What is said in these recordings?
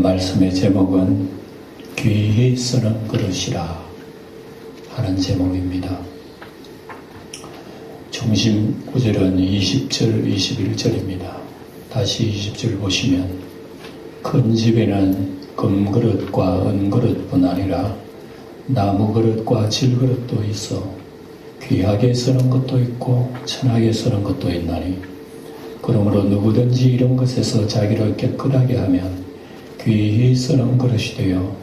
말씀의 제목은 귀히 쓰는 그릇이라 하는 제목입니다. 중심 구절은 20절, 21절입니다. 다시 20절 보시면 큰 집에는 금그릇과 은그릇뿐 아니라 나무그릇과 질그릇도 있어 귀하게 쓰는 것도 있고 천하게 쓰는 것도 있나니 그러므로 누구든지 이런 것에서 자기를 깨끗하게 하면 귀히 쓰는 그릇이 되어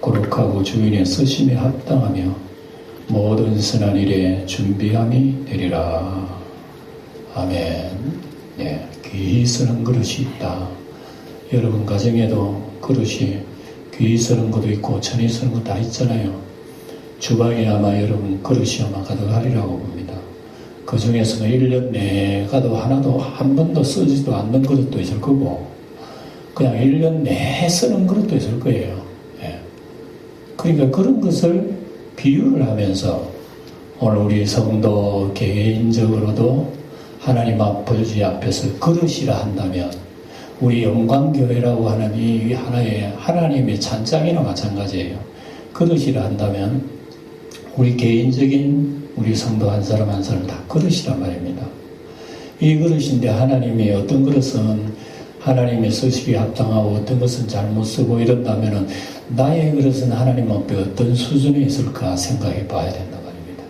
거룩하고 주인의 쓰심에 합당하며 모든 선한 일에 준비함이 되리라. 아멘. 네, 귀히 쓰는 그릇이 있다. 여러분 가정에도 그릇이 귀히 쓰는 것도 있고 천히 쓰는 것도 다 있잖아요. 주방에 아마 여러분 그릇이 아마 가득하리라고 봅니다. 그 중에서는 1년 내가도 하나도 한 번도 쓰지도 않는 그릇도 있을 거고 그냥 1년 내에 쓰는 그릇도 있을 거예요. 예. 그러니까 그런 것을 비유를 하면서 오늘 우리 성도 개인적으로도 하나님 아버지 앞에서 그릇이라 한다면 우리 영광교회라고 하는 이 하나의 하나님의 찬장이나 마찬가지예요. 그릇이라 한다면 우리 개인적인 우리 성도 한 사람 한 사람 다 그릇이란 말입니다. 이 그릇인데 하나님이 어떤 그릇은 하나님의 쓰시기에 합당하고 어떤 것은 잘못 쓰고 이런다면 나의 그릇은 하나님 앞에 어떤 수준에 있을까 생각해 봐야 된다 말입니다.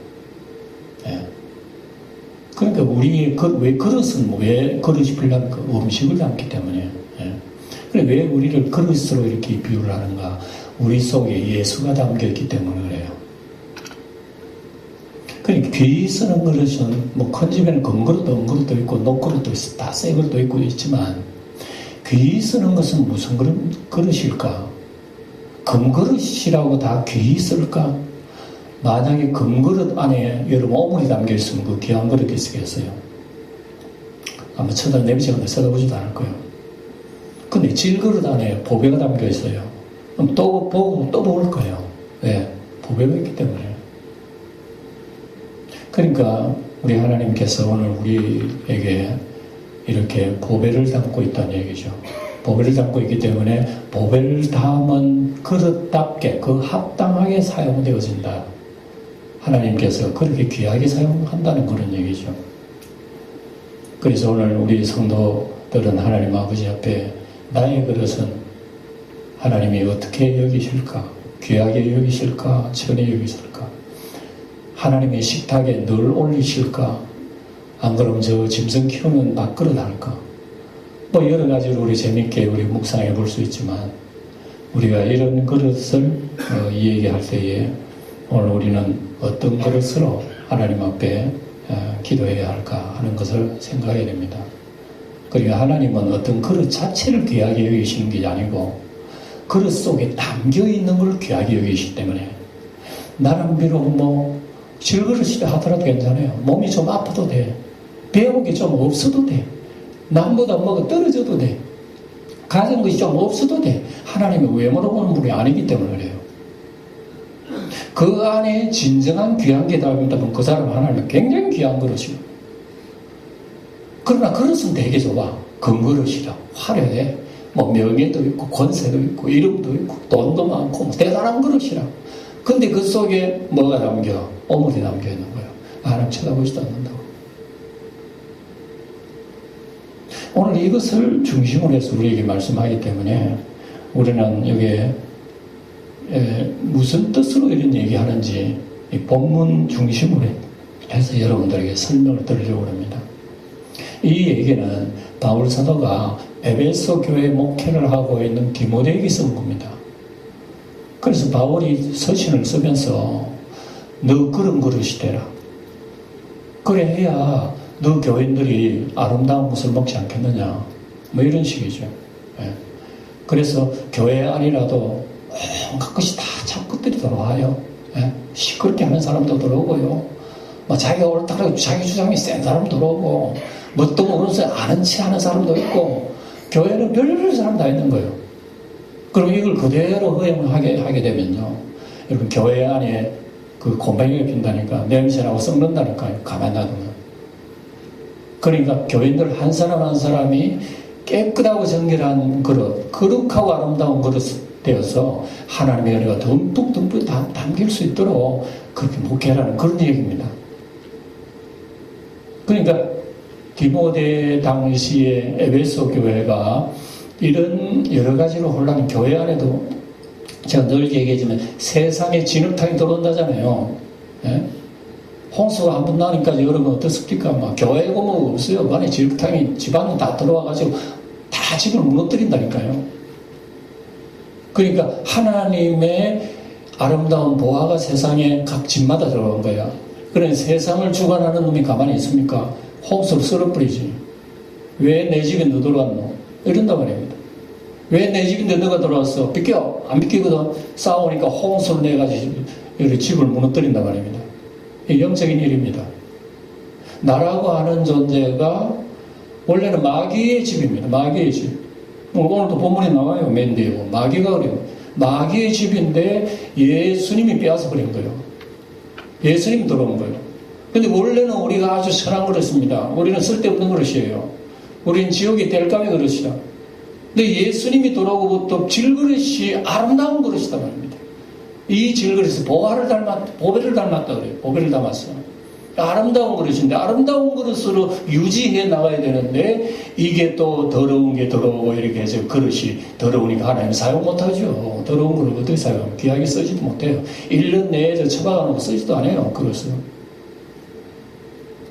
예. 그러니까 우리의 왜 그릇은 왜 그릇이 필요합니까? 음식을 담기 때문에. 예. 그래 왜 우리를 그릇으로 이렇게 비유를 하는가? 우리 속에 예수가 담겨 있기 때문에 그래요. 그러니까 귀히 쓰는 그릇은 뭐 큰 집에는 금그릇도 은그릇도 있고 녹그릇도 있어 다 새 그릇도 있고 있지만 귀히 쓰는 것은 무슨 그릇일까? 금그릇이라고 다 귀히 쓸까? 만약에 금그릇 안에 여러분 오물이 담겨 있으면 그 귀한 그릇이 있겠어요? 아마 내비치거나 쳐다보지도 않을 거예요. 근데 질그릇 안에 보배가 담겨 있어요. 그럼 또 보고 또 먹을 거예요. 왜? 보배가 있기 때문에. 그러니까 우리 하나님께서 오늘 우리에게 이렇게 보배를 담고 있다는 얘기죠. 보배를 담고 있기 때문에 보배를 담은 그릇답게 그 합당하게 사용되어진다. 하나님께서 그렇게 귀하게 사용한다는 그런 얘기죠. 그래서 오늘 우리 성도들은 하나님 아버지 앞에 나의 그릇은 하나님이 어떻게 여기실까? 귀하게 여기실까? 천히 여기실까? 하나님의 식탁에 늘 올리실까? 안 그러면 저 짐승 키우는 밥그릇 할까? 뭐 여러 가지로 우리 재밌게 우리 묵상해 볼 수 있지만 우리가 이런 그릇을 이야기할 때에 오늘 우리는 어떤 그릇으로 하나님 앞에 기도해야 할까 하는 것을 생각해야 됩니다. 그러니까 하나님은 어떤 그릇 자체를 귀하게 여기시는 게 아니고 그릇 속에 담겨 있는 걸 귀하게 여기시기 때문에 나는 비록 뭐 질그릇이라 하더라도 괜찮아요. 몸이 좀 아파도 돼. 배우기 좀 없어도 돼. 남보다 뭐가 떨어져도 돼. 가진 것이 좀 없어도 돼. 하나님의 외모로 보는 분이 아니기 때문에 그래요. 그 안에 진정한 귀한 게 담긴다면 그 사람 하나님은 굉장히 귀한 그릇이고. 그러나 그릇은 되게 좋아. 금그릇이라 화려해. 뭐 명예도 있고 권세도 있고 이름도 있고 돈도 많고 뭐 대단한 그릇이라. 근데 그 속에 뭐가 담겨? 오물이 담겨 있는 거예요. 하나님 쳐다보지도 않는다고. 오늘 이것을 중심으로 해서 우리에게 말씀하기 때문에 우리는 여기에 무슨 뜻으로 이런 얘기하는지 이 본문 중심으로 해서 여러분들에게 설명을 드리려고 합니다. 이 얘기는 바울 사도가 에베소 교회 목회를 하고 있는 디모데에게 쓴 겁니다. 그래서 바울이 서신을 쓰면서 너 그런 그릇이 되라. 그래 해야 너 교인들이 아름다운 것을 먹지 않겠느냐. 뭐 이런 식이죠. 예. 그래서 교회 안이라도 온갖 것이 다 잡것들이 들어와요. 예. 시끄럽게 하는 사람도 들어오고요. 뭐 자기가 옳다고 자기 주장이 센 사람도 들어오고 뭣도 모르면서 아는 체 하는 사람도 있고 교회는 별별 사람 다 있는 거예요. 그럼 이걸 그대로 허용하게 되면요. 여러분 교회 안에 그 곰팡이가 핀다니까 냄새나고 썩는다니까요. 가만히 놔두면. 그러니까 교인들 한 사람 한 사람이 깨끗하고 정결한 그릇, 거룩하고 아름다운 그릇 되어서 하나님의 은혜가 듬뿍 담길 수 있도록 그렇게 목회하라는 그런 얘기입니다. 그러니까 디모데 당시에 에베소 교회가 이런 여러 가지로 혼란, 교회 안에도 제가 늘 얘기하지만 세상에 진흙탕이 들어온다잖아요. 예? 홍수가 한 번 나니까 여러분 어떻습니까? 막 교회고 뭐 없어요. 그 안에 진흙탕이 집안에 다 들어와가지고 다 집을 무너뜨린다니까요. 그러니까 하나님의 아름다운 보화가 세상에 각 집마다 들어간 거야. 그러니 세상을 주관하는 놈이 가만히 있습니까? 홍수를 썰어버리지. 왜 내 집에 너 들어왔노? 이런단 말입니다. 왜 내 집인데 너가 들어왔어? 비켜! 안 비키거든. 싸우니까 홍수를 내가지고 집을 무너뜨린단 말입니다. 이게 영적인 일입니다. 나라고 하는 존재가 원래는 마귀의 집입니다. 마귀의 집. 오늘도 본문에 나와요. 맨데요. 마귀가 그래요. 마귀의 집인데 예수님이 빼앗아 버린 거예요. 예수님이 들어온 거예요. 근데 원래는 우리가 아주 선한 그릇입니다. 우리는 쓸데없는 그릇이에요. 우리는 지옥의 땔감의 그릇이다. 근데 예수님이 들어오고부터 질그릇이 아름다운 그릇이다 말입니다. 이 질그릇이 보배를 닮았다 그래요. 보배를 닮았어. 아름다운 그릇인데 아름다운 그릇으로 유지해 나가야 되는데 이게 또 더러운 게 들어오고 이렇게 해서 그릇이 더러우니까 하나님 사용 못하죠. 더러운 그릇 어떻게 사용해요? 귀하게 쓰지도 못해요. 1년 내에 처박아놓고 쓰지도 않아요. 그릇은.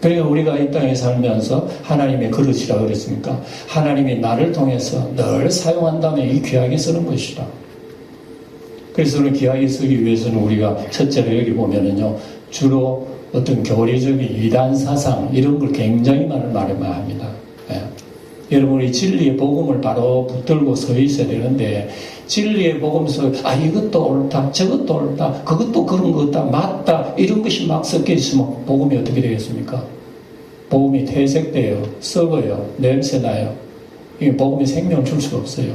그러니까 우리가 이 땅에 살면서 하나님의 그릇이라 그랬습니까? 하나님이 나를 통해서 늘 사용한다면 이 귀하게 쓰는 것이다. 그래서 우리 귀하게 쓰기 위해서는 우리가 첫째로 여기 보면은요, 주로 어떤 교리적인 이단 사상 이런 걸 굉장히 말을 합니다. 예. 여러분이 진리의 복음을 바로 붙들고 서 있어야 되는데 진리의 복음서 이것도 옳다 저것도 옳다 그것도 그런 거다 맞다 이런 것이 막 섞여 있으면 복음이 어떻게 되겠습니까? 복음이 퇴색돼요. 썩어요. 냄새나요. 이게 복음이 생명을 줄 수가 없어요.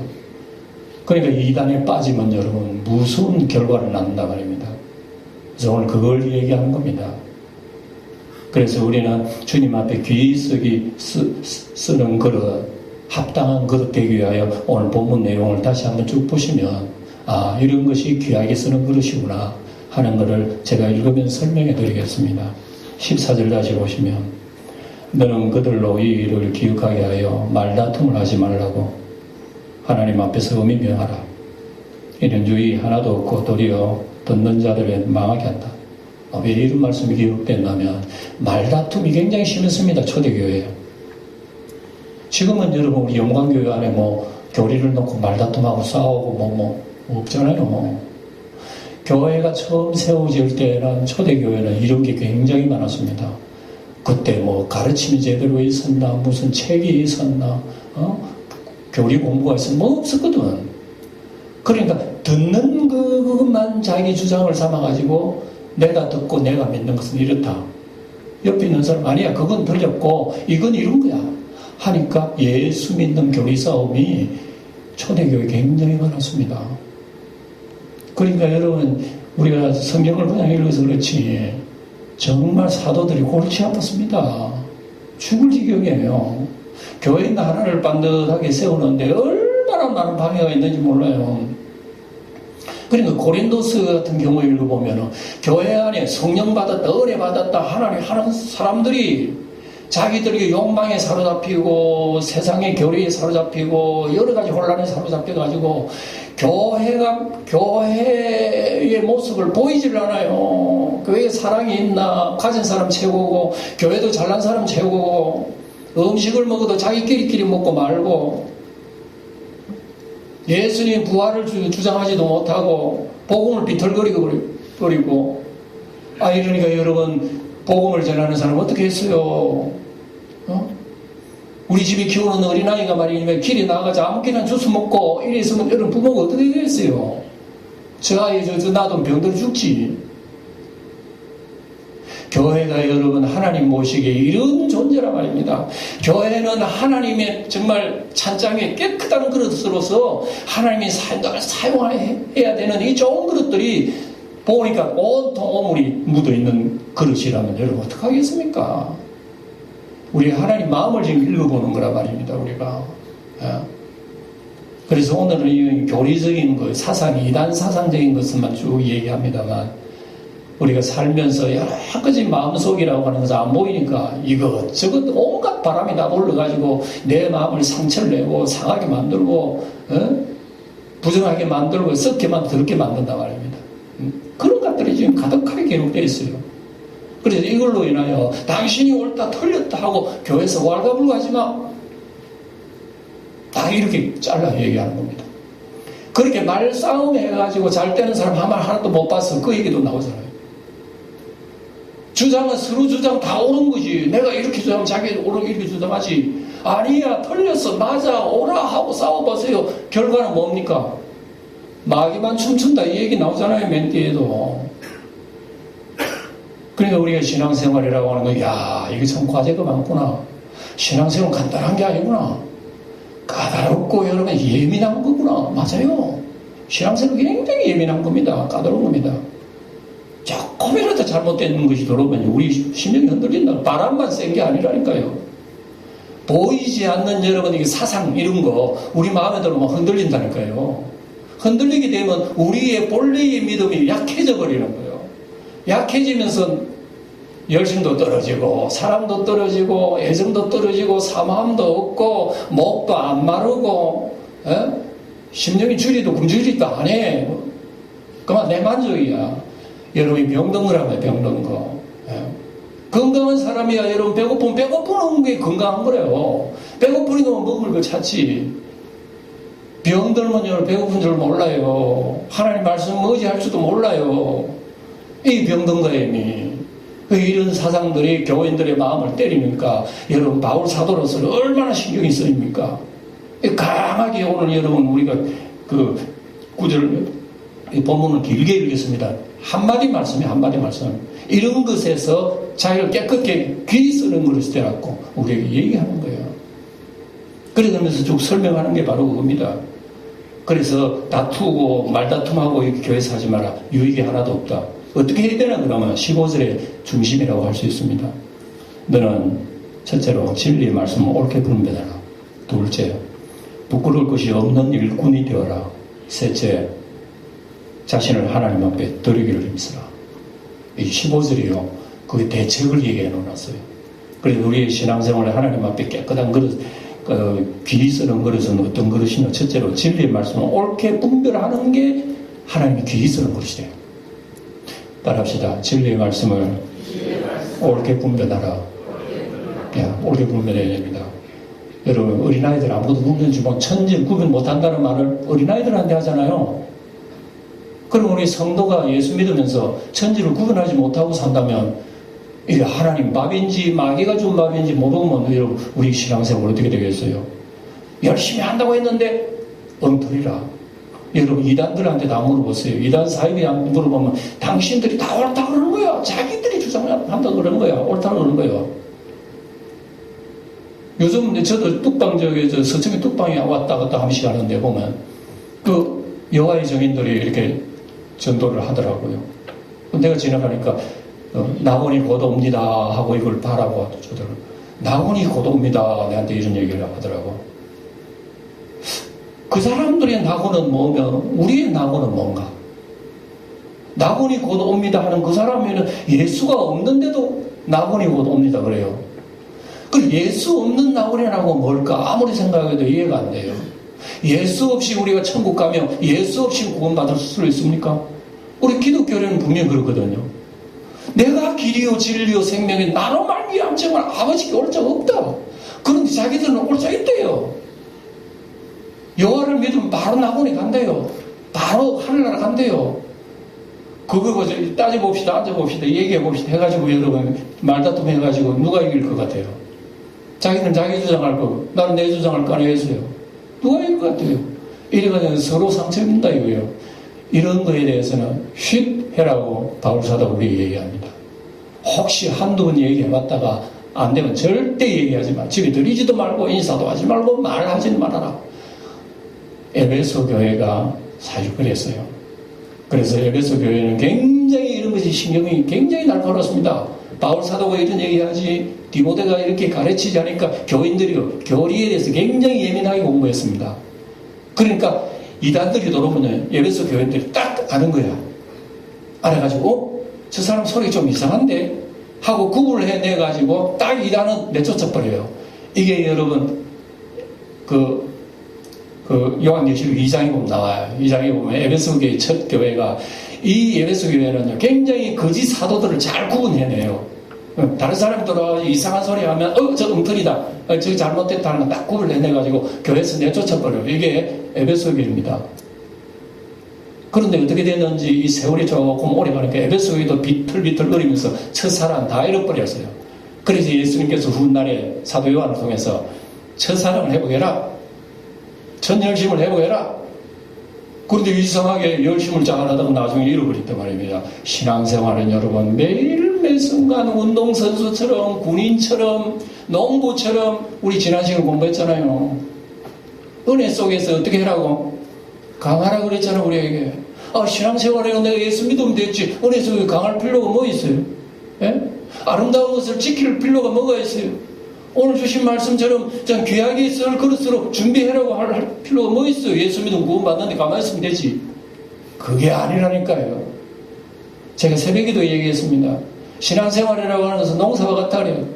그러니까 이단에 빠지면 여러분 무서운 결과를 낳는다 말입니다. 그래서 오늘 그걸 얘기하는 겁니다. 그래서 우리는 주님 앞에 귀히 쓰는 그릇, 합당한 그릇 되기 위하여 오늘 본문 내용을 다시 한번 쭉 보시면 이런 것이 귀하게 쓰는 그릇이구나 하는 것을 제가 읽으면서 설명해 드리겠습니다. 14절 다시 보시면 너는 그들로 이 일을 기억하게 하여 말다툼을 하지 말라고 하나님 앞에서 엄히 명하라. 이는 유의 하나도 없고 도리어 듣는 자들을 망하게 한다. 왜 이런 말씀이 기록됐냐면 말다툼이 굉장히 심했습니다. 초대교회에. 지금은 여러분 우리 영광교회 안에 교리를 놓고 말다툼하고 싸우고 없잖아요. 교회가 처음 세워질 때는 초대교회는 이런 게 굉장히 많았습니다. 그때 가르침이 제대로 있었나 무슨 책이 있었나 교리 공부가 있었나 없었거든. 그러니까 듣는 그것만 자기 주장을 삼아가지고 내가 듣고 내가 믿는 것은 이렇다. 옆에 있는 사람 아니야 그건 들렸고 이건 이런 거야 하니까 예수 믿는 교리 싸움이 초대교회 굉장히 많았습니다. 그러니까 여러분 우리가 성경을 그냥 읽어서 그렇지 정말 사도들이 골치 아팠습니다. 죽을 지경이에요. 교회 하나를 반듯하게 세우는데 얼마나 많은 방해가 있는지 몰라요. 그러니까 고린도스 같은 경우 읽어보면 교회 안에 성령 받았다 은혜 받았다 하나님 하는 사람들이 자기들이 욕망에 사로잡히고 세상의 교리에 사로잡히고 여러 가지 혼란에 사로잡혀가지고 교회의 모습을 보이질 않아요. 교회에 사랑이 있나 가진 사람 최고고 교회도 잘난 사람 최고고 음식을 먹어도 자기끼리끼리 먹고 말고 예수님 부활을 주장하지도 못하고 복음을 비틀거리고 이러니까 여러분 복음을 전하는 사람 어떻게 했어요? 우리 집에 키우는 어린아이가 말이면 길에 나가서 아무렇게나 주스 먹고 이래 있으면 여러분 부모가 어떻게 되겠어요? 저 아이 놔두면 병들어 죽지. 교회가 여러분 하나님 모시기에 이런 존재란 말입니다. 교회는 하나님의 정말 찬장에 깨끗한 그릇으로서 하나님이 사용해야 되는 이 좋은 그릇들이 보니까 온통 오물이 묻어있는 그릇이라면 여러분 어떡하겠습니까? 우리 하나님 마음을 지금 읽어보는 거란 말입니다. 우리가 그래서 오늘은 이 교리적인 것, 이단 사상적인 것만 쭉 얘기합니다만, 우리가 살면서 여러 가지 마음속이라고 하는 것은 안 보이니까 이것저것 온갖 바람이 다 불러가지고 내 마음을 상처를 내고 상하게 만들고, 부정하게 만들고 썩게 더럽게 만든단 말입니다. 그런 것들이 지금 가득하게 기록되어 있어요. 그래서 이걸로 인하여 당신이 옳다 틀렸다 하고 교회에서 왈가불가하지 마. 다 이렇게 잘라 얘기하는 겁니다. 그렇게 말싸움 해가지고 잘 되는 사람 한 말 하나도 못 봤어. 그 얘기도 나오잖아요. 주장은 서로 주장 다 옳은 거지. 내가 이렇게 주장하면 자기 이렇게 주장하지. 아니야, 틀렸어, 맞아, 오라 하고 싸워보세요. 결과는 뭡니까? 마귀만 춤춘다 이 얘기 나오잖아요. 맨 뒤에도. 그러니까 우리가 신앙생활이라고 하는 거, 야, 이게 참 과제가 많구나. 신앙생활은 간단한 게 아니구나. 까다롭고 여러분 예민한 거구나. 맞아요. 신앙생활은 굉장히 예민한 겁니다. 까다로운 겁니다. 조금이라도 잘못된 것이 들어오면 우리 심령이 흔들린다. 바람만 센 게 아니라니까요. 보이지 않는 여러분 이 사상 이런 거 우리 마음에 들어오면 흔들린다니까요. 흔들리게 되면 우리의 본래의 믿음이 약해져 버리는 거예요. 약해지면서 열심도 떨어지고 사랑도 떨어지고 애정도 떨어지고 사모함도 없고 목도 안 마르고 심령이 줄이도 굶주리도 안 해. 그만 내 만족이야. 여러분이 병든 거라면 병든 거. 건강한 사람이야. 여러분 배고프면 배고프는 게 건강한 거래요. 배고프니까 먹을 걸 찾지. 병들면 여러분 배고픈 줄 몰라요. 하나님 말씀 의지할 줄도 몰라요. 이 병든 거에 이미. 이런 사상들이 교인들의 마음을 때리니까 여러분 바울 사도로서 얼마나 신경이 쓰입니까? 강하게 오늘 여러분 우리가 그 구절 이 본문을 길게 읽겠습니다. 한마디 말씀이 한마디 말씀. 이런 것에서 자기를 깨끗게 귀 쓰는 것을 때렸고 우리에게 얘기하는 거예요. 그러면서 쭉 설명하는 게 바로 그겁니다. 그래서 다투고 말다툼하고 이렇게 교회에서 하지 마라. 유익이 하나도 없다. 어떻게 해야 되나 그러면 15절의 중심이라고 할 수 있습니다. 너는 첫째로 진리의 말씀을 옳게 분별하라. 둘째, 부끄러울 것이 없는 일꾼이 되어라. 셋째, 자신을 하나님 앞에 드리기를 힘쓰라. 이 15절이요. 그 대책을 얘기해 놓았어요. 그래서 우리의 신앙생활에 하나님 앞에 깨끗한 그릇, 귀 쓰는 그릇은 어떤 그릇이냐. 첫째로 진리의 말씀을 옳게 분별하는 게 하나님의 귀 쓰는 그릇이에요. 따라합시다. 진리의 말씀을 옳게 분별하라. 옳게 분별해야 됩니다. 여러분 어린아이들 아무것도 분별 주면 천지 구분 못한다는 말을 어린아이들한테 하잖아요. 그럼 우리 성도가 예수 믿으면서 천지를 구분하지 못하고 산다면 이게 하나님 밥인지 마귀가 준 밥인지 모르면 여러분 우리 신앙생활 어떻게 되겠어요? 열심히 한다고 했는데 엉터리라. 여러분 이단들한테 다 물어보세요. 이단 사이비한테 물어보면 당신들이 다 옳다고 그러는 거야. 자기들이 주장한다고 그러는 거야. 옳다고 그러는 거야. 요즘 저도 뚝방 저 서청의 뚝방에 왔다 갔다 한 시간 하는데 보면 그 여호와의 증인들이 이렇게 전도를 하더라고요. 내가 지나가니까 낙원이 곧 옵니다 하고 이걸 바라고 주더라고요. 낙원이 곧 옵니다. 내한테 이런 얘기를 하더라고. 그 사람들의 낙원은 뭐면 우리의 낙원은 뭔가? 낙원이 곧 옵니다 하는 그 사람에는 예수가 없는데도 낙원이 곧 옵니다 그래요. 그 예수 없는 낙원이라고 뭘까? 아무리 생각해도 이해가 안 돼요. 예수 없이 우리가 천국 가면 예수 없이 구원받을 수 있습니까? 우리 기독교는 분명히 그렇거든요. 내가 길이요 진리요 생명이 나로 말미암아 정말 아버지께 올 자가 없다. 그런데 자기들은 올 자 있대요. 여호와를 믿으면 바로 낙원에 간대요. 바로 하늘나라 간대요. 그거 따져봅시다. 앉아봅시다. 얘기해봅시다. 해가지고 여러분 말다툼 해가지고 누가 이길 것 같아요? 자기는 자기 주장할 거고 나는 내 주장할 거 아니에요. 누가 이길 것 같아요? 이래가지고 서로 상처입니다 이거예요. 이런 거에 대해서는 쉿 해라고 바울사도가 우리에게 얘기합니다. 혹시 한두 번 얘기해봤다가 안 되면 절대 얘기하지 마. 집에 들이지도 말고 인사도 하지 말고 말하지는 말아라. 에베소 교회가 사실 그랬어요. 그래서 에베소 교회는 굉장히 이런 아버지 신경이 굉장히 날카롭습니다. 바울 사도가 이런 얘기하지, 디모데가 이렇게 가르치지 않으니까 교인들이요, 교리에 대해서 굉장히 예민하게 공부했습니다. 그러니까 이단들이 들어오면 에베소 교인들이 딱 아는 거야. 알아가지고 저 사람 소리 좀 이상한데 하고 구분을 해내가지고 딱 이단은 내쫓아버려요. 이게 여러분 그 요한계시록 2장에 보면 나와요. 2장에 보면 에베소 교회 첫 교회가, 이 에베소 교회는 굉장히 거짓 사도들을 잘 구분해내요. 다른 사람들은 이상한 소리 하면 저 엉터리다, 저 잘못됐다는 걸 딱 구분해내가지고 교회에서 내쫓아버려요. 이게 에베소 교회입니다. 그런데 어떻게 됐는지 이 세월이 조금 오래 가니까 에베소 교회도 비틀비틀 거리면서 첫사랑 다 잃어버렸어요. 그래서 예수님께서 훗날에 사도 요한을 통해서 첫사랑을 회복해라, 전열심을 회복해라. 그런데 이상하게 열심을 잘 하다가 나중에 잃어버렸단 말입니다. 신앙생활은 여러분 매일 매 순간 운동선수처럼, 군인처럼, 농부처럼, 우리 지난 시간에 공부했잖아요. 은혜 속에서 어떻게 하라고? 강하라 그랬잖아 우리에게. 신앙생활에 내가 예수 믿으면 됐지, 은혜 속에 강할 필요가 뭐 있어요? 예? 아름다운 것을 지킬 필요가 뭐가 있어요? 오늘 주신 말씀처럼 좀 귀하게 쓸 그릇으로 준비하라고 할 필요가 뭐 있어요? 예수 믿으면 구원받는데 가만히 있으면 되지. 그게 아니라니까요. 제가 새벽에도 얘기했습니다. 신앙생활이라고 하는 것은 농사와 같아 그래요.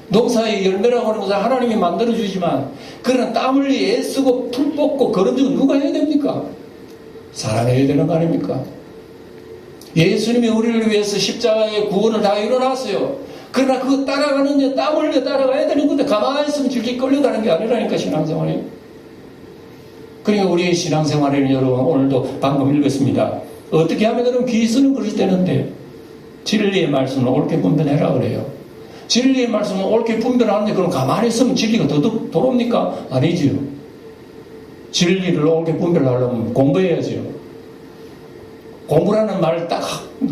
농사의 열매라고 하는 것은 하나님이 만들어주지만, 그러나 땀 흘리 애쓰고 풀 뽑고 그런 적은 누가 해야 됩니까? 사람이 해야 되는 거 아닙니까? 예수님이 우리를 위해서 십자가의 구원을 다 이뤄놨어요. 그러나 그거 따라가는데 땀 흘려 따라가야 되는 건데 가만히 있으면 질질 끌려가는 게 아니라니까, 신앙생활이. 그러니까 우리의 신앙생활에는 여러분, 오늘도 방금 읽었습니다. 어떻게 하면 그럼 귀 쓰는 그릇이 되는데, 진리의 말씀을 옳게 분별해라 그래요. 진리의 말씀을 옳게 분별하는데 그럼 가만히 있으면 진리가 더 돌아옵니까? 아니지요. 진리를 옳게 분별하려면 공부해야죠. 공부라는 말을 딱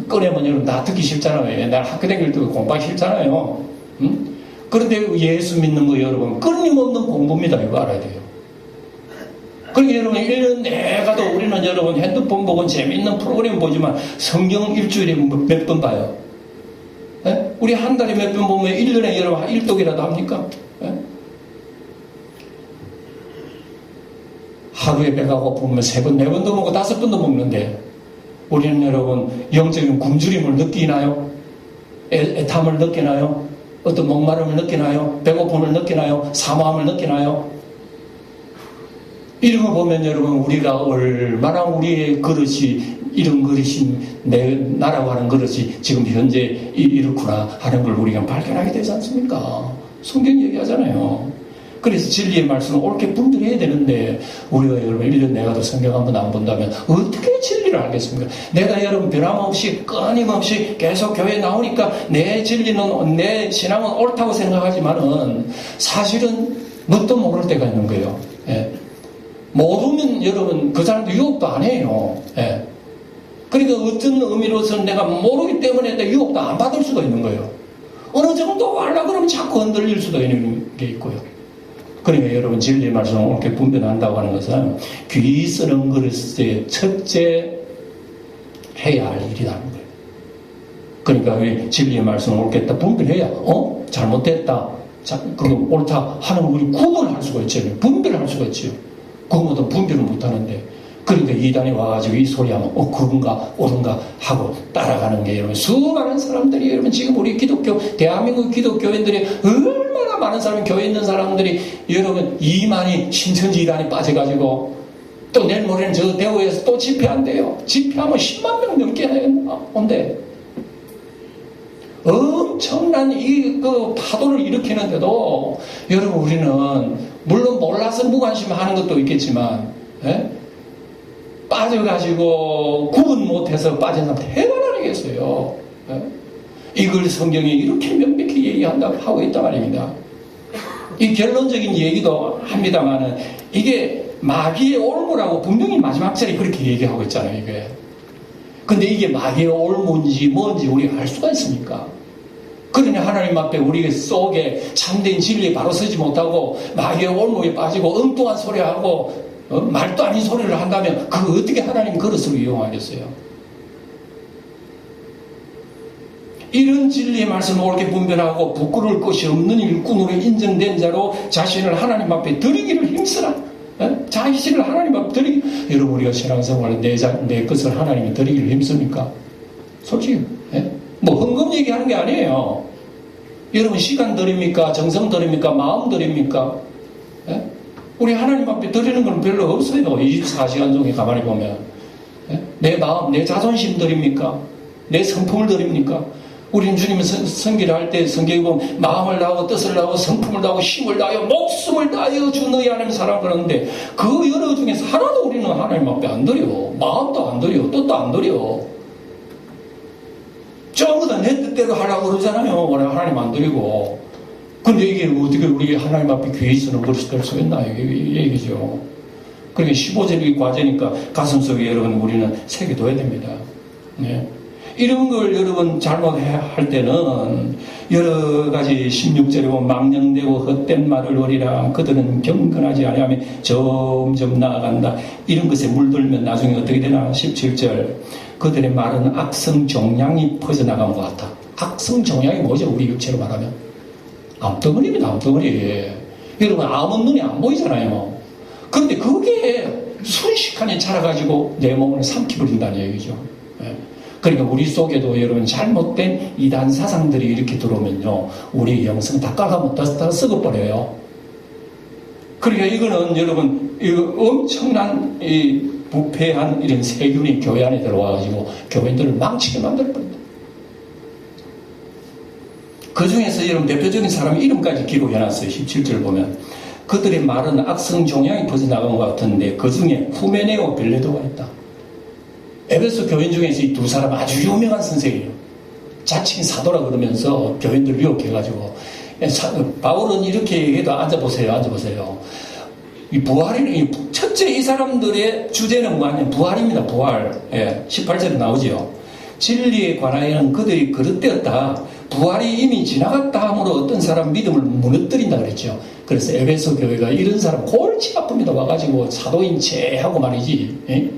꺼내면 여러분 다 듣기 싫잖아요. 나 학교 다닐 때 공부하기 싫잖아요. 응? 그런데 예수 믿는 거 여러분 끊임없는 공부입니다. 이거 알아야 돼요. 그러니까 여러분 1년 내가도 우리는 여러분 핸드폰 보고 재밌는 프로그램 보지만 성경 일주일에 몇 번 봐요? 에? 우리 한 달에 몇 번 보면 1년에 여러분 한 1독이라도 합니까? 에? 하루에 배가 고프면 3번, 4번도 먹고 5번도 먹는데, 우리는 여러분 영적인 굶주림을 느끼나요? 애탐을 느끼나요? 어떤 목마름을 느끼나요? 배고픔을 느끼나요? 사모함을 느끼나요? 이런 거 보면 여러분 우리가 얼마나 우리의 그릇이, 이런 그릇이 나라고 하는 그릇이 지금 현재 이렇구나 하는 걸 우리가 발견하게 되지 않습니까? 성경이 얘기하잖아요. 그래서 진리의 말씀을 옳게 분별해야 되는데, 우리가 여러분 1년 내가도 성경 한번 안 본다면 어떻게 진리를 알겠습니까? 내가 여러분 변함없이 끊임없이 계속 교회에 나오니까 내 진리는, 내 신앙은 옳다고 생각하지만은 사실은 뭣도 모를 때가 있는 거예요. 예. 모르면 여러분 그 사람도 유혹도 안 해요. 예. 그러니까 어떤 의미로서는 내가 모르기 때문에 유혹도 안 받을 수가 있는 거예요. 어느 정도 하려고 그러면 자꾸 흔들릴 수도 있는 게 있고요. 그러니까 여러분 진리의 말씀을 옳게 분별한다고 하는 것은 귀 쓰는 그릇에 첫째 해야 할 일이라는 거예요. 그러니까 진리의 말씀을 옳게 딱 분별해야 잘못됐다, 그거 옳다 하는 우리 구분할 수가 있죠. 분별할 수가 있죠. 그거보다 분별을 못하는데, 그러니까 이단이 와가지고 이 소리하면 그런가 옳은가 하고 따라가는 게, 여러분 수많은 사람들이, 여러분 지금 우리 기독교, 대한민국 기독교인들이 얼마나 많은 사람이, 교회 있는 사람들이 여러분 이만희 신천지 이단이 빠져가지고 또 내일 모레는 저 대구에서 또 집회한대요. 집회하면 10만 명 넘게 온대. 엄청난 그 파도를 일으키는데도 여러분 우리는 물론 몰라서 무관심하는 것도 있겠지만, 예? 빠져가지고 구분 못해서 빠진 사람 대단하게 계세요. 예? 이걸 성경이 이렇게 명백히 얘기한다고 하고 있단 말입니다. 이 결론적인 얘기도 합니다만은 이게 마귀의 올무라고 분명히 마지막 절에 그렇게 얘기하고 있잖아요. 이게. 근데 이게 마귀의 올무인지 뭔지 우리가 알 수가 있습니까? 그러니 하나님 앞에 우리 속에 참된 진리에 바로 서지 못하고 마귀의 올무에 빠지고 엉뚱한 소리하고 말도 아닌 소리를 한다면 그거 어떻게 하나님 그릇으로 이용하겠어요? 이런 진리의 말씀을 옳게 분별하고 부끄러울 것이 없는 일꾼으로 인정된 자로 자신을 하나님 앞에 드리기를 힘쓰라. 자신을 하나님 앞에 드리기. 여러분, 우리가 신앙생활에 내 것을 하나님께 드리기를 힘씁니까? 솔직히 뭐 헌금 얘기하는 게 아니에요. 여러분, 시간 드립니까? 정성 드립니까? 마음 드립니까? 우리 하나님 앞에 드리는 건 별로 없어요. 24시간 중에 가만히 보면 내 마음, 내 자존심 드립니까? 내 성품을 드립니까? 우리는 주님을 섬기를 할 때 성경에 보면 마음을 다하고 뜻을 다하고 성품을 다하고 힘을 다하여 목숨을 다하여 주 너희 하나님 사랑 그러는데 그 여러 중에서 하나도 우리는 하나님 앞에 안 드려. 마음도 안 드려. 뜻도 안 드려. 전부 다 내 뜻대로 하려고 그러잖아요. 원래 하나님 안 드리고. 근데 이게 어떻게 우리 하나님 앞에 귀에 쓰는 것이 될 수 있나 이 얘기죠. 그러니까 15절이 과제니까 가슴속에 여러분 우리는 새겨둬야 됩니다. 네. 이런 걸 여러분 잘못할 때는 여러 가지 16절에 보면 망령되고 헛된 말을 하리라. 그들은 경건하지 아니하며 점점 나아간다. 이런 것에 물들면 나중에 어떻게 되나. 17절 그들의 말은 악성 종양이 퍼져나간 것 같아. 악성 종양이 뭐죠? 우리 육체로 말하면 암덩어리입니다. 암덩어리. 여러분 암은 눈에 안 보이잖아요. 그런데 그게 순식간에 자라가지고 내 몸을 삼키버린다는 얘기죠. 그러니까 우리 속에도 여러분 잘못된 이단 사상들이 이렇게 들어오면요, 우리 영성 다 깔아가면 다 썩어버려요. 그러니까 이거는 여러분 이거 엄청난 이 부패한 이런 세균이 교회 안에 들어와가지고 교인들을 망치게 만들어버린다. 그 중에서 여러분 대표적인 사람 이름까지 기록해놨어요. 17절 보면 그들의 말은 악성 종양이 퍼져나간 것 같은데 그 중에 후메네오 빌레도가 있다. 에베소 교인 중에서 이 두 사람 아주 유명한 선생이에요. 자칭 사도라 그러면서 교인들 유혹해가지고 바울은 이렇게 얘기해도 앉아보세요. 이 부활이 첫째 이 사람들의 주제는 뭐냐면 부활입니다. 부활. 18절에 나오지요. 진리에 관하여는 그들이 그릇되었다. 부활이 이미 지나갔다 함으로 어떤 사람 믿음을 무너뜨린다 그랬죠. 그래서 에베소 교회가 이런 사람 골치 아픕니다. 와가지고 사도인 체하고 말이지.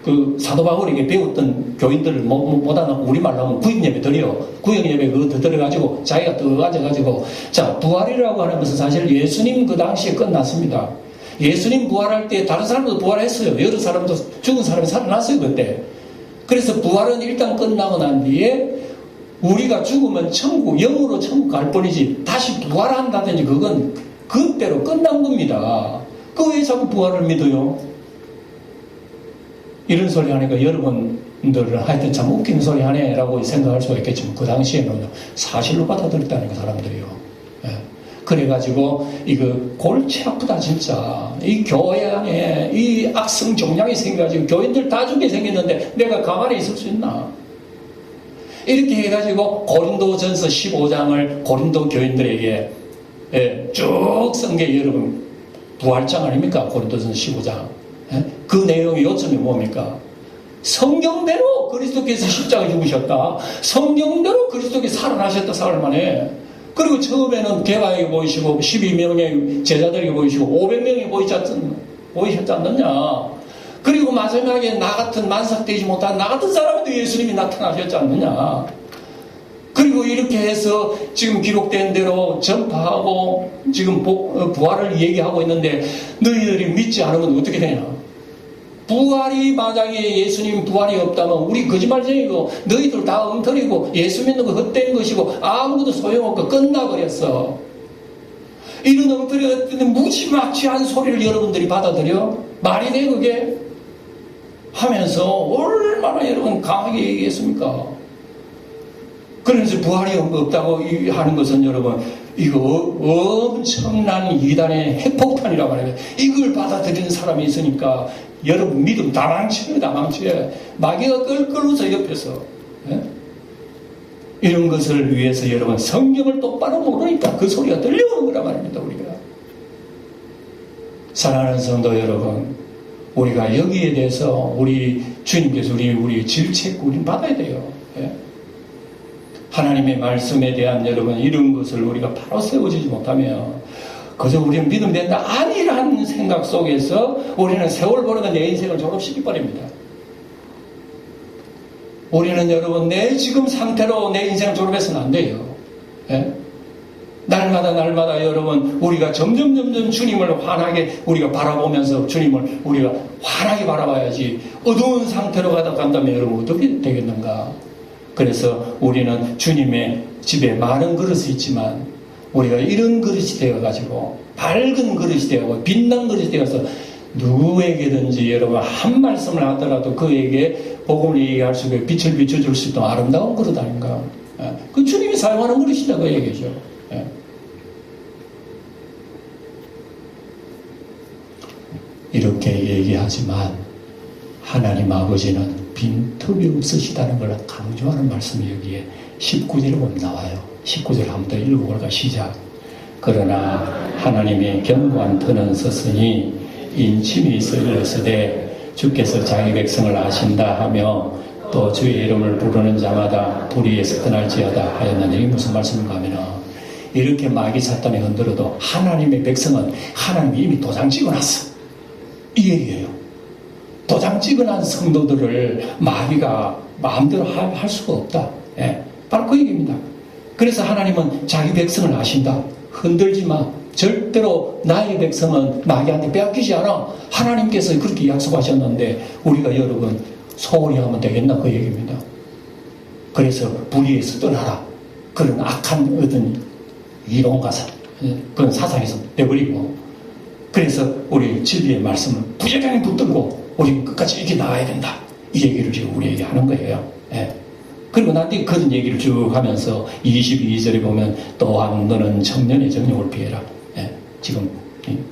그 사도 바울에게 배웠던 교인들을 못하나 우리말로 하면 구인예배 드려. 구역예배 그거 드려가지고 자기가 또 앉아가지고 자 부활이라고 하는 것은 사실 예수님 그 당시에 끝났습니다. 예수님 부활할 때 다른 사람도 부활했어요. 여러 사람도 죽은 사람이 살아났어요 그때. 그래서 부활은 일단 끝나고 난 뒤에 우리가 죽으면 천국 영으로 천국 갈 뿐이지 다시 부활한다든지 그건 그때로 끝난 겁니다. 그 왜 자꾸 부활을 믿어요? 이런 소리 하니까 여러분들은 하여튼 참 웃긴 소리 하네라고 생각할 수가 있겠지만 그 당시에는 사실로 받아들였다는 거 사람들이요. 그래가지고 이거 골치 아프다 진짜. 이 교회 안에 이 악성 종양이 생겨가지고 교인들 다 죽게 생겼는데 내가 가만히 있을 수 있나? 이렇게 해가지고 고린도전서 15장을 고린도 교인들에게 쭉 쓴 게 여러분 부활장 아닙니까? 고린도전서 15장. 그 내용의 요점이 뭡니까? 성경대로 그리스도께서 십자가에 죽으셨다. 성경대로 그리스도께서 살아나셨다. 사흘 만에. 그리고 처음에는 개바에게 보이시고 12명의 제자들에게 보이시고 500명이 보이셨지 않느냐. 그리고 마지막에 나 같은 만삭되지 못한 나 같은 사람에도 예수님이 나타나셨지 않느냐. 그리고 이렇게 해서 지금 기록된 대로 전파하고 지금 부활을 얘기하고 있는데 너희들이 믿지 않으면 어떻게 되냐. 부활이 만약에 예수님 부활이 없다면 우리 거짓말쟁이고 너희들 다 엉터리고 예수 믿는 거 헛된 것이고 아무것도 소용없고 끝나버렸어. 이런 엉터리 헛된 무지막지한 소리를 여러분들이 받아들여? 말이 돼 그게? 하면서 얼마나 여러분 강하게 얘기했습니까? 그래서 부활이 없다고 하는 것은 여러분 이거 엄청난 이단의 핵폭탄이라고 말해요. 이걸 받아들이는 사람이 있으니까 여러분 믿음 다 망치입니다. 망치에 마귀가 끌끌어서 옆에서 이런 것을 위해서 여러분 성경을 똑바로 모르니까 그 소리가 들려오는 거란 말입니다. 우리가 사랑하는 성도 여러분, 우리가 여기에 대해서 우리 주님께서 우리 질책 우리는 받아야 돼요. 하나님의 말씀에 대한 여러분 이런 것을 우리가 바로 세워지지 못하면 그저 우리는 믿으면 된다 아니라는 생각 속에서 우리는 세월 보내는 내 인생을 졸업시켜버립니다. 우리는 여러분 내 지금 상태로 내 인생 졸업해서는 안 돼요. 예? 날마다 여러분 우리가 점점 주님을 환하게 우리가 바라보면서 주님을 우리가 환하게 바라봐야지 어두운 상태로 간다면 여러분 어떻게 되겠는가. 그래서 우리는 주님의 집에 마른 그릇이 있지만 우리가 이런 그릇이 되어가지고 밝은 그릇이 되고 빛난 그릇이 되어서 누구에게든지 여러분 한 말씀을 하더라도 그에게 복음을 얘기할 수 있게 빛을 비춰줄 수 있는 아름다운 그릇 아닌가. 그 주님이 사용하는 그릇이다 그 얘기죠. 이렇게 얘기하지만 하나님 아버지는 빈틈이 없으시다는 걸 강조하는 말씀이 여기에 19절에 보면 나와요. 19절 한번 더 읽어볼까 시작. 그러나 하나님의 견고한 터는 섰으니 인침이 있어 일렀으되 주께서 자기 백성을 아신다 하며 또 주의 이름을 부르는 자마다 불의에서 떠날지어다 하였는데 이게 무슨 말씀인가 하면 이렇게 마귀 사탄이 흔들어도 하나님의 백성은 하나님이 이미 도장 찍어놨어. 이 얘기예요. 도장 찍어놓은 성도들을 마귀가 마음대로 할 수가 없다. 예, 바로 그 얘기입니다. 그래서 하나님은 자기 백성을 아신다. 흔들지 마. 절대로 나의 백성은 마귀한테 빼앗기지 않아. 하나님께서 그렇게 약속하셨는데 우리가 여러분 소홀히 하면 되겠나 그 얘기입니다. 그래서 불의에서 떠나라. 그런 악한 어떤 이론과 그런 사상에서 내버리고 그래서 우리 진리의 말씀을 부지런히 붙들고 우리 끝까지 이렇게 나가야 된다. 이 얘기를 지금 우리에게 하는 거예요. 예. 그리고 나한테 그런 얘기를 쭉 하면서 22절에 보면 또한 너는 청년의 정욕을 피해라. 예. 지금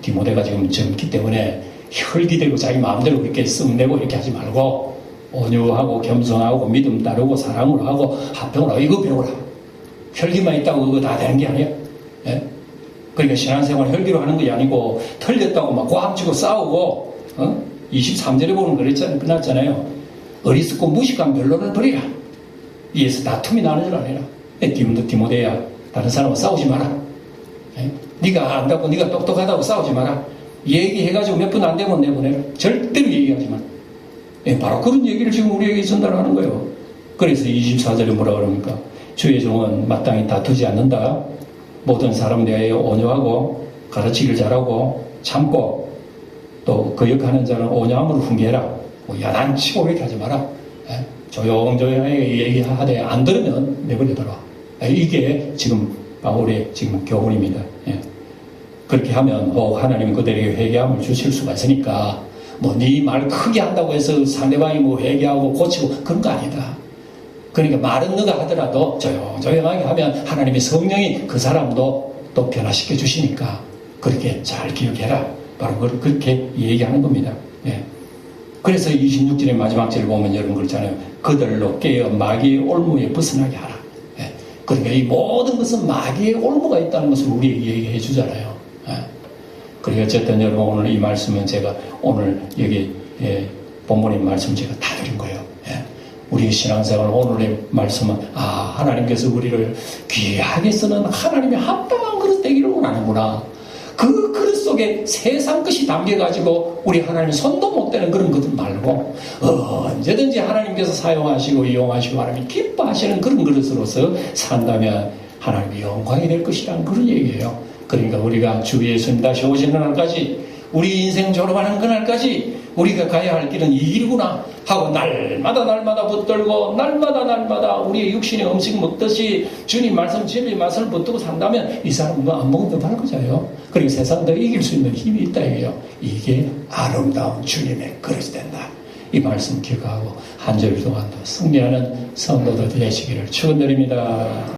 디모데가 지금 젊기 때문에 혈기되고 자기 마음대로 그렇게 썩내고 이렇게 하지 말고 온유하고 겸손하고 믿음 따르고 사랑으로 하고 화평을 하고 이거 배우라. 혈기만 있다고 그거 다 되는 게 아니야. 예? 그러니까 신앙생활 혈기로 하는 게 아니고 틀렸다고 막 꽉치고 싸우고 23절에 보면 그랬잖아요. 끝났잖아요. 어리석고 무식한 변론을 버리라. 이에서 다툼이 나는 줄 아니라. 디모데야 다른 사람하고 싸우지 마라. 예? 네가 안다고 네가 똑똑하다고 싸우지 마라. 얘기해가지고 몇 분 안 되면 내보내라. 절대로 얘기하지 마. 예, 바로 그런 얘기를 지금 우리에게 전달하는 거예요. 그래서 24절에 뭐라 그럽니까? 주의 종은 마땅히 다투지 않는다. 모든 사람 대하에 온유하고 가르치기를 잘하고 참고 또 거역하는 자는 온유함으로 훈계해라. 뭐 야단치고 이렇게 하지 마라. 예? 조용조용하게 얘기하되 안 들으면 내버려둬라. 예? 이게 지금 바울의 지금 교훈입니다. 예? 그렇게 하면 하나님은 그들에게 회개함을 주실 수가 있으니까 뭐 네 말 크게 한다고 해서 상대방이 뭐 회개하고 고치고 그런 거 아니다. 그러니까 말은 너가 하더라도 조용하게 하면 하나님의 성령이 그 사람도 또 변화시켜 주시니까 그렇게 잘 기억해라. 바로 그렇게 얘기하는 겁니다. 예. 그래서 26절의 마지막 절을 보면 여러분 그렇잖아요. 그들로 깨어 마귀의 올무에 벗어나게 하라. 예. 그러니까 이 모든 것은 마귀의 올무가 있다는 것을 우리에게 얘기해 주잖아요. 예. 그러니까 어쨌든 여러분 오늘 이 말씀은 제가 오늘 여기 본문의 말씀 제가 다 드린 거예요. 우리 신앙생활 오늘의 말씀은 하나님께서 우리를 귀하게 쓰는 하나님의 합당한 그릇 되기를 원하는구나. 그 그릇 속에 세상 것이 담겨가지고 우리 하나님 손도 못 대는 그런 것들 말고 언제든지 하나님께서 사용하시고 이용하시고 하나님 기뻐하시는 그런 그릇으로서 산다면 하나님의 영광이 될 것이라는 그런 얘기예요. 그러니까 우리가 주 예수님 다시 오시는 날까지 우리 인생 졸업하는 그날까지 우리가 가야 할 길은 이 길이구나 하고 날마다 붙들고 날마다 우리의 육신의 음식 먹듯이 주님 말씀 진리 말씀을 붙들고 산다면 이 사람은 안 먹어도 될 거잖아요. 그리고 세상도 이길 수 있는 힘이 있다 이게요. 이게 아름다운 주님의 그릇이 된다. 이 말씀 기억하고 한 주일 동안도 승리하는 성도들 되시기를 축원드립니다.